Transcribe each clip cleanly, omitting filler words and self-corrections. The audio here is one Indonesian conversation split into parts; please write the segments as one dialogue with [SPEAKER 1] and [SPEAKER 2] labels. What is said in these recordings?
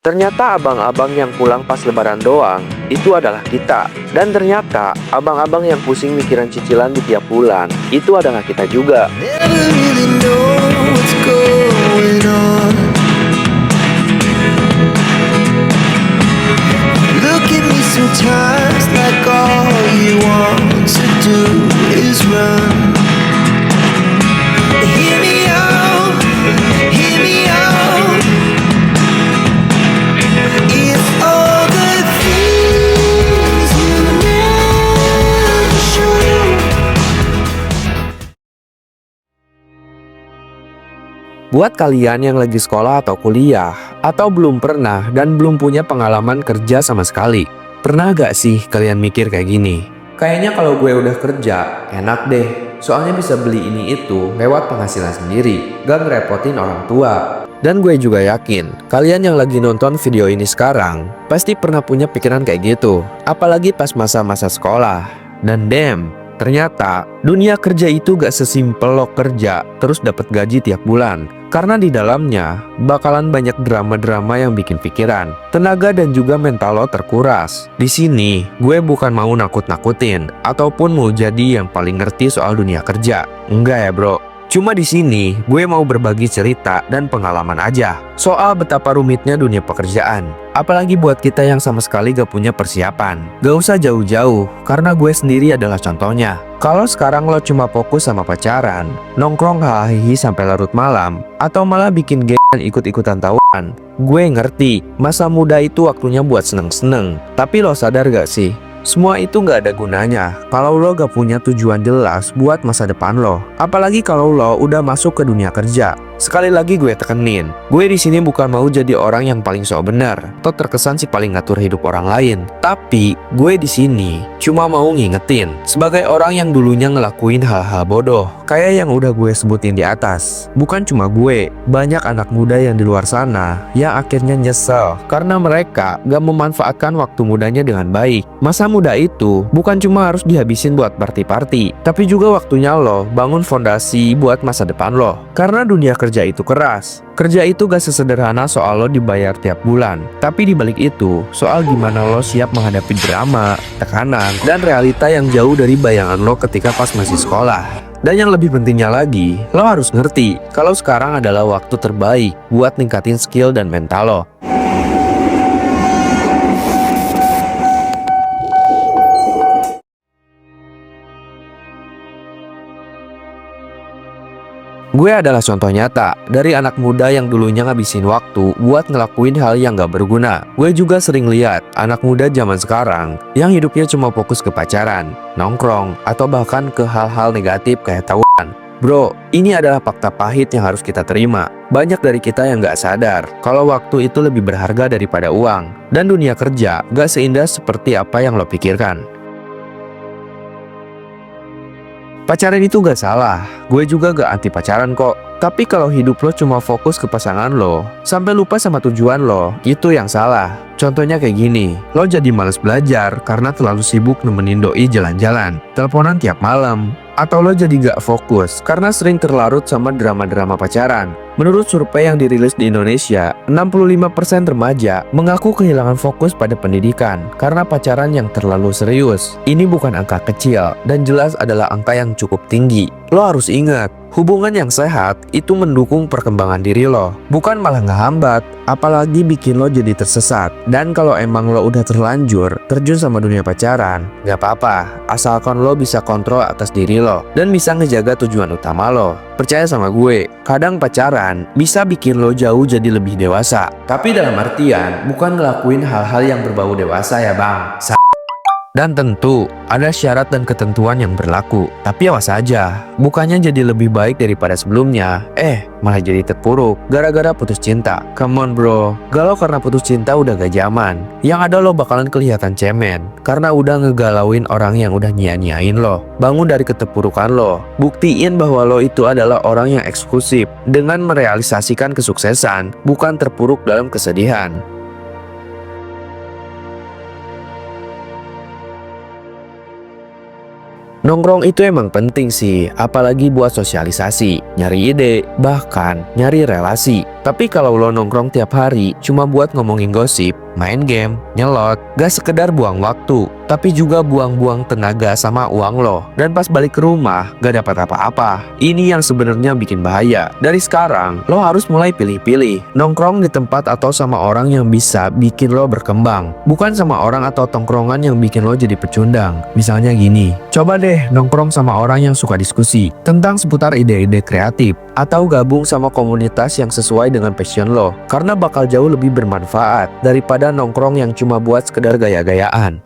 [SPEAKER 1] Ternyata abang-abang yang pulang pas lebaran doang, itu adalah kita. Dan ternyata abang-abang yang pusing mikiran cicilan di tiap bulan, itu adalah kita juga.
[SPEAKER 2] Never really know what's going on. Look at me sometimes like all you want to do is run. Hear me out, hear me out. If all the things you never show.
[SPEAKER 1] Buat kalian yang lagi sekolah atau kuliah, atau belum pernah dan belum punya pengalaman kerja sama sekali, pernah gak sih kalian mikir kayak gini? Kayaknya kalau gue udah kerja, enak deh. Soalnya bisa beli ini itu lewat penghasilan sendiri, gak ngerepotin orang tua. Dan gue juga yakin, kalian yang lagi nonton video ini sekarang, pasti pernah punya pikiran kayak gitu. Apalagi pas masa-masa sekolah. Dan damn, ternyata dunia kerja itu gak sesimpel lo kerja terus dapat gaji tiap bulan. Karena di dalamnya bakalan banyak drama-drama yang bikin pikiran, tenaga dan juga mental lo terkuras. Di sini gue bukan mau nakut-nakutin ataupun mau jadi yang paling ngerti soal dunia kerja. Enggak ya bro. Cuma di sini gue mau berbagi cerita dan pengalaman aja soal betapa rumitnya dunia pekerjaan. Apalagi buat kita yang sama sekali gak punya persiapan. Gak usah jauh-jauh, karena gue sendiri adalah contohnya. Kalau sekarang lo cuma fokus sama pacaran, nongkrong hahihi sampai larut malam, atau malah bikin geng dan ikut-ikutan tawuran, gue ngerti masa muda itu waktunya buat seneng-seneng. Tapi lo sadar gak sih? Semua itu gak ada gunanya kalau lo gak punya tujuan jelas buat masa depan lo. Apalagi kalau lo udah masuk ke dunia kerja. Sekali lagi gue tekenin, gue di sini bukan mau jadi orang yang paling sok benar atau terkesan si paling ngatur hidup orang lain. Tapi gue di sini cuma mau ngingetin sebagai orang yang dulunya ngelakuin hal-hal bodoh kayak yang udah gue sebutin di atas. Bukan cuma gue, banyak anak muda yang di luar sana yang akhirnya nyesel karena mereka gak memanfaatkan waktu mudanya dengan baik. Masa muda itu bukan cuma harus dihabisin buat party-party, tapi juga waktunya lo bangun fondasi buat masa depan lo. Karena dunia kerja itu keras. Kerja itu gak sesederhana soal lo dibayar tiap bulan, tapi dibalik itu soal gimana lo siap menghadapi drama, tekanan, dan realita yang jauh dari bayangan lo ketika pas masih sekolah. Dan yang lebih pentingnya lagi, lo harus ngerti kalau sekarang adalah waktu terbaik buat ningkatin skill dan mental lo. Gue adalah contoh nyata dari anak muda yang dulunya ngabisin waktu buat ngelakuin hal yang gak berguna. Gue juga sering lihat anak muda zaman sekarang yang hidupnya cuma fokus ke pacaran, nongkrong, atau bahkan ke hal-hal negatif kayak tawuran. Bro, ini adalah fakta pahit yang harus kita terima. Banyak dari kita yang gak sadar kalau waktu itu lebih berharga daripada uang. Dan dunia kerja gak seindah seperti apa yang lo pikirkan. Pacaran itu gak salah, gue juga gak anti pacaran kok. Tapi kalau hidup lo cuma fokus ke pasangan lo, sampai lupa sama tujuan lo, itu yang salah. Contohnya kayak gini, lo jadi males belajar karena terlalu sibuk nemenin doi jalan-jalan, teleponan tiap malam. Atau lo jadi gak fokus karena sering terlarut sama drama-drama pacaran. Menurut survei yang dirilis di Indonesia, 65% remaja mengaku kehilangan fokus pada pendidikan karena pacaran yang terlalu serius. Ini bukan angka kecil dan jelas adalah angka yang cukup tinggi. Lo harus ingat, hubungan yang sehat itu mendukung perkembangan diri lo, bukan malah ngehambat, apalagi bikin lo jadi tersesat. Dan kalau emang lo udah terlanjur terjun sama dunia pacaran, gak apa-apa, asalkan lo bisa kontrol atas diri lo dan bisa ngejaga tujuan utama lo. Percaya sama gue, kadang pacaran bisa bikin lo jauh jadi lebih dewasa. Tapi dalam artian, bukan ngelakuin hal-hal yang berbau dewasa ya bang. Dan tentu, ada syarat dan ketentuan yang berlaku. Tapi awas aja, bukannya jadi lebih baik daripada sebelumnya, malah jadi terpuruk gara-gara putus cinta. Come on bro, galau karena putus cinta udah gak zaman. Yang ada lo bakalan kelihatan cemen karena udah ngegalauin orang yang udah nyia-nyiain lo. Bangun dari keterpurukan lo, buktiin bahwa lo itu adalah orang yang eksklusif dengan merealisasikan kesuksesan, bukan terpuruk dalam kesedihan. Nongkrong itu emang penting sih, apalagi buat sosialisasi, nyari ide, bahkan nyari relasi. Tapi kalau lo nongkrong tiap hari cuma buat ngomongin gosip, main game, nyelot, gak sekedar buang waktu, tapi juga buang-buang tenaga sama uang lo. Dan pas balik ke rumah, gak dapat apa-apa. Ini yang sebenarnya bikin bahaya. Dari sekarang, lo harus mulai pilih-pilih. Nongkrong di tempat atau sama orang yang bisa bikin lo berkembang. Bukan sama orang atau tongkrongan yang bikin lo jadi pecundang. Misalnya gini, coba deh nongkrong sama orang yang suka diskusi tentang seputar ide-ide kreatif. Atau gabung sama komunitas yang sesuai dengan passion lo. Karena bakal jauh lebih bermanfaat daripada nongkrong yang cuma buat sekedar gaya-gayaan.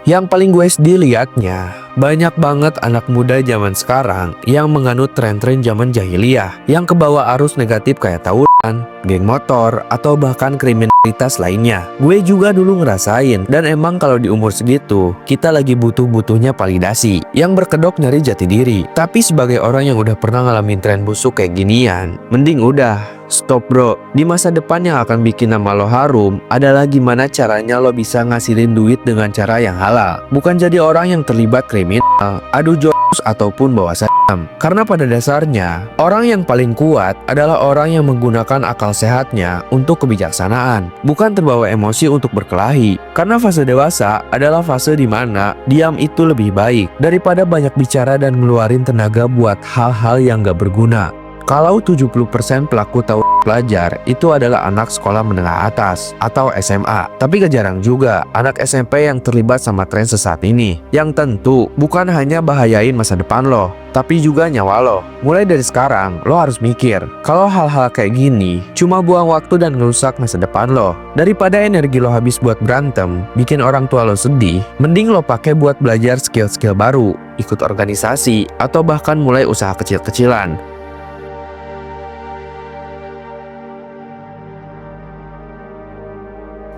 [SPEAKER 1] Yang paling gue sedih liatnya, banyak banget anak muda zaman sekarang yang menganut tren-tren zaman jahiliyah yang kebawa arus negatif kayak tawuran, geng motor, atau bahkan kriminalitas lainnya. Gue juga dulu ngerasain, dan emang kalau di umur segitu, kita lagi butuh-butuhnya validasi yang berkedok nyari jati diri. Tapi sebagai orang yang udah pernah ngalamin tren busuk kayak ginian, mending udah stop bro. Di masa depan yang akan bikin nama lo harum adalah gimana caranya lo bisa ngasilin duit dengan cara yang halal, bukan jadi orang yang terlibat kriminal, adu jurus ataupun bawa senjata. Karena pada dasarnya orang yang paling kuat adalah orang yang menggunakan akal sehatnya untuk kebijaksanaan, bukan terbawa emosi untuk berkelahi. Karena fase dewasa adalah fase di mana diam itu lebih baik daripada banyak bicara dan ngeluarin tenaga buat hal-hal yang gak berguna. Kalau 70% pelaku tawuran pelajar itu adalah anak sekolah menengah atas atau SMA. Tapi gak jarang juga anak SMP yang terlibat sama tren sesat ini. Yang tentu bukan hanya bahayain masa depan lo, tapi juga nyawa lo. Mulai dari sekarang, lo harus mikir kalau hal-hal kayak gini cuma buang waktu dan ngerusak masa depan lo. Daripada energi lo habis buat berantem, bikin orang tua lo sedih, mending lo pakai buat belajar skill-skill baru, ikut organisasi, atau bahkan mulai usaha kecil-kecilan.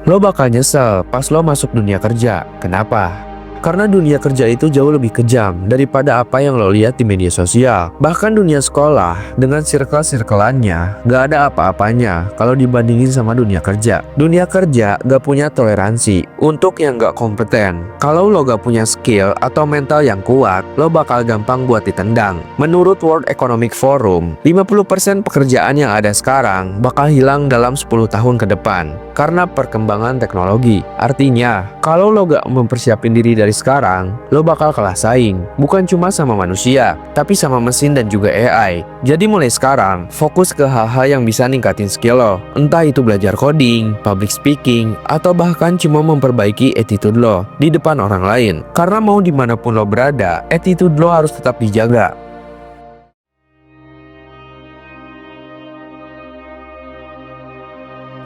[SPEAKER 1] Lo bakal nyesel pas lo masuk dunia kerja. Kenapa? Karena dunia kerja itu jauh lebih kejam daripada apa yang lo lihat di media sosial. Bahkan dunia sekolah dengan circle-circleannya gak ada apa-apanya kalau dibandingin sama dunia kerja. Dunia kerja gak punya toleransi untuk yang gak kompeten. Kalau lo gak punya skill atau mental yang kuat, lo bakal gampang buat ditendang. Menurut World Economic Forum, 50% pekerjaan yang ada sekarang bakal hilang dalam 10 tahun ke depan karena perkembangan teknologi. Artinya, kalau lo gak mempersiapin diri dari sekarang, lo bakal kalah saing. Bukan cuma sama manusia, tapi sama mesin dan juga AI. Jadi mulai sekarang, fokus ke hal-hal yang bisa ningkatin skill lo. Entah itu belajar coding, public speaking, atau bahkan cuma memperbaiki attitude lo di depan orang lain. Karena mau dimanapun lo berada, attitude lo harus tetap dijaga.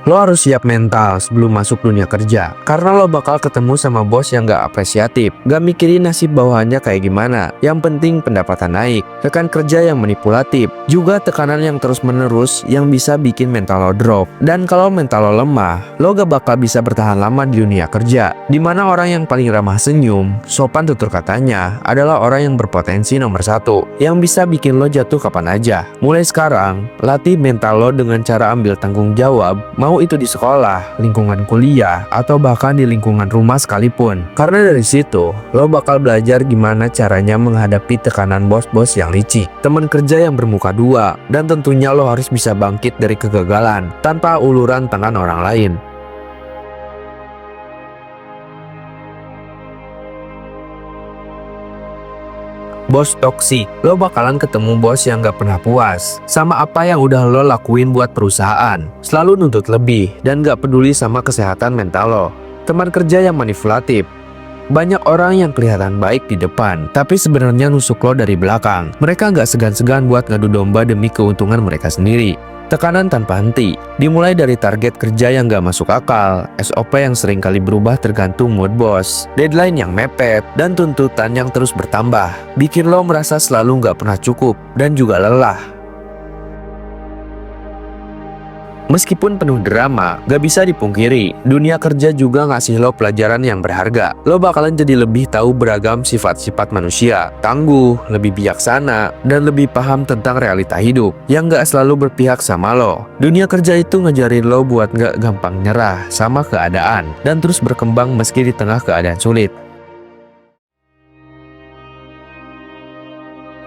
[SPEAKER 1] Lo harus siap mental sebelum masuk dunia kerja, karena lo bakal ketemu sama bos yang gak apresiatif, gak mikirin nasib bawahannya kayak gimana. Yang penting pendapatan naik, rekan kerja yang manipulatif, juga tekanan yang terus menerus yang bisa bikin mental lo drop. Dan kalau mental lo lemah, lo gak bakal bisa bertahan lama di dunia kerja, dimana orang yang paling ramah senyum, sopan tutur katanya adalah orang yang berpotensi nomor 1, yang bisa bikin lo jatuh kapan aja. Mulai sekarang, latih mental lo dengan cara ambil tanggung jawab, mau itu di sekolah, lingkungan kuliah, atau bahkan di lingkungan rumah sekalipun. Karena dari situ, lo bakal belajar gimana caranya menghadapi tekanan bos-bos yang licik, teman kerja yang bermuka dua, dan tentunya lo harus bisa bangkit dari kegagalan tanpa uluran tangan orang lain. Bos toksik, lo bakalan ketemu bos yang gak pernah puas sama apa yang udah lo lakuin buat perusahaan, selalu nuntut lebih dan gak peduli sama kesehatan mental lo. Teman kerja yang manipulatif, banyak orang yang kelihatan baik di depan, tapi sebenarnya nusuk lo dari belakang. Mereka gak segan-segan buat ngadu domba demi keuntungan mereka sendiri. Tekanan tanpa henti, dimulai dari target kerja yang gak masuk akal, SOP yang sering kali berubah tergantung mood bos, deadline yang mepet, dan tuntutan yang terus bertambah, bikin lo merasa selalu gak pernah cukup dan juga lelah. Meskipun penuh drama, gak bisa dipungkiri, dunia kerja juga ngasih lo pelajaran yang berharga. Lo bakalan jadi lebih tahu beragam sifat-sifat manusia, tangguh, lebih bijaksana, dan lebih paham tentang realita hidup yang gak selalu berpihak sama lo. Dunia kerja itu ngajarin lo buat gak gampang nyerah sama keadaan dan terus berkembang meski di tengah keadaan sulit.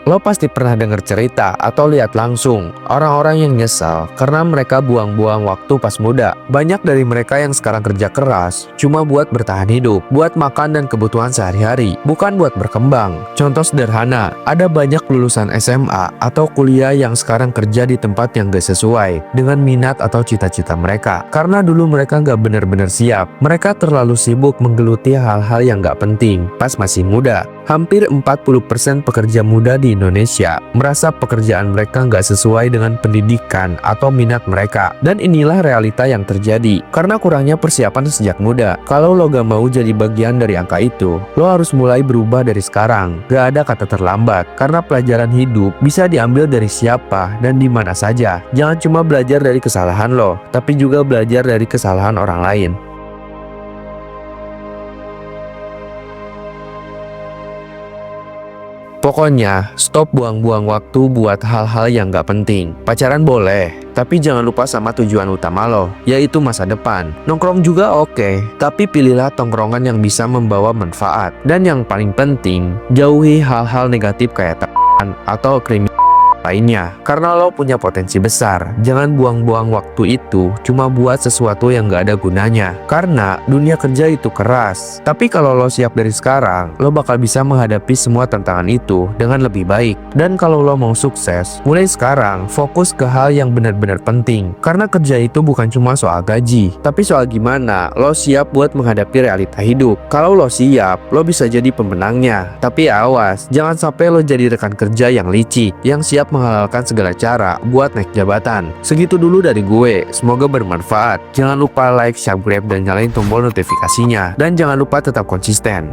[SPEAKER 1] Lo pasti pernah denger cerita atau lihat langsung orang-orang yang nyesal karena mereka buang-buang waktu pas muda. Banyak dari mereka yang sekarang kerja keras cuma buat bertahan hidup, buat makan dan kebutuhan sehari-hari, bukan buat berkembang. Contoh sederhana, ada banyak lulusan SMA atau kuliah yang sekarang kerja di tempat yang gak sesuai dengan minat atau cita-cita mereka. Karena dulu mereka gak benar-benar siap. Mereka terlalu sibuk menggeluti hal-hal yang gak penting pas masih muda. Hampir 40% pekerja muda di Indonesia merasa pekerjaan mereka nggak sesuai dengan pendidikan atau minat mereka. Dan inilah realita yang terjadi karena kurangnya persiapan sejak muda. Kalau lo gak mau jadi bagian dari angka itu, lo harus mulai berubah dari sekarang. Gak ada kata terlambat karena pelajaran hidup bisa diambil dari siapa dan di mana saja. Jangan cuma belajar dari kesalahan lo, tapi juga belajar dari kesalahan orang lain. Pokoknya, stop buang-buang waktu buat hal-hal yang gak penting. Pacaran boleh, tapi jangan lupa sama tujuan utama lo, yaitu masa depan. Nongkrong juga oke, tapi pilihlah tongkrongan yang bisa membawa manfaat. Dan yang paling penting, jauhi hal-hal negatif kayak atau kriminal lainnya. Karena lo punya potensi besar, jangan buang-buang waktu itu cuma buat sesuatu yang gak ada gunanya. Karena dunia kerja itu keras, tapi kalau lo siap dari sekarang, lo bakal bisa menghadapi semua tantangan itu dengan lebih baik. Dan kalau lo mau sukses, mulai sekarang fokus ke hal yang benar-benar penting. Karena kerja itu bukan cuma soal gaji, tapi soal gimana lo siap buat menghadapi realita hidup. Kalau lo siap, lo bisa jadi pemenangnya. Tapi awas, jangan sampai lo jadi rekan kerja yang licik, yang siap menghalalkan segala cara buat naik jabatan. Segitu dulu dari gue, semoga bermanfaat. Jangan lupa like, subscribe, dan nyalain tombol notifikasinya. Dan jangan lupa tetap konsisten.